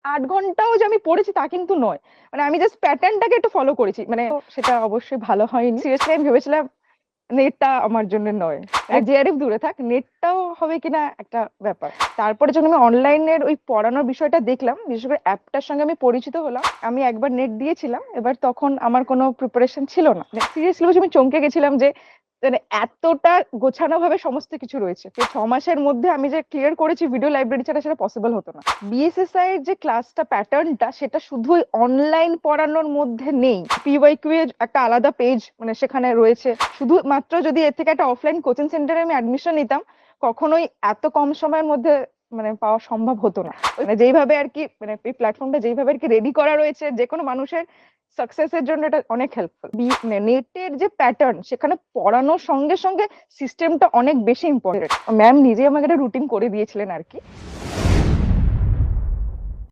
8 ঘন্টাও যে আমি পড়েছি তা কিন্তু নয়। মানে আমি জাস্ট প্যাটার্নটাকে একটু ফলো করেছি, মানে সেটা অবশ্যই ভালো হয়নি। সিরিয়াসলি আমি ভেবেছিলাম নেটটা আমার জন্য নয়, জেআরএফ দূরে থাক, নেটটাও হবে কিনা একটা ব্যাপার। তারপরে যখন আমি অনলাইনের ওই পড়ানোর বিষয়টা দেখলাম, বিশেষ করে অ্যাপটার সঙ্গে আমি পরিচিত হলাম, আমি একবার নেট দিয়েছিলাম, এবার তখন আমার কোনো প্রিপারেশন ছিল না। সিরিয়াসলি বলছি, আমি চমকে গেছিলাম যে মানে এতটা গোছানো ভাবে সমস্ত কিছু রয়েছে। 6 মাসের মধ্যে আমি যে ক্লিয়ার করেছি ভিডিও লাইব্রেরি ছাড়া, সেটা পসিবল হতো না। বিএসএসআই এর যে ক্লাসটা প্যাটার্নটা, সেটা শুধু অনলাইন পড়ানোর মধ্যে নেই। পিওয়াইকিউ এর একটা আলাদা পেজ মানে সেখানে রয়েছে। শুধুমাত্র যদি এর থেকে একটা অফলাইন কোচিং সেন্টারে আমি অ্যাডমিশন নিতাম, কখনোই এত কম সময়ের মধ্যে মানে পাওয়া সম্ভব হতো না। মানে যেইভাবে আর কি, মানে এই প্ল্যাটফর্মটা যেইভাবে আর কি রেডি করা রয়েছে, যে কোনো মানুষের সাকসেসের জন্য এটা অনেক হেল্পফুল। মানে নেটের যে প্যাটার্ন, সেখানে পড়ানোর সঙ্গে সঙ্গে সিস্টেমটা অনেক বেশি ইম্পর্টেন্ট। ম্যাম নিজে আমাকে একটা রুটিন করে দিয়েছিলেন আর কি।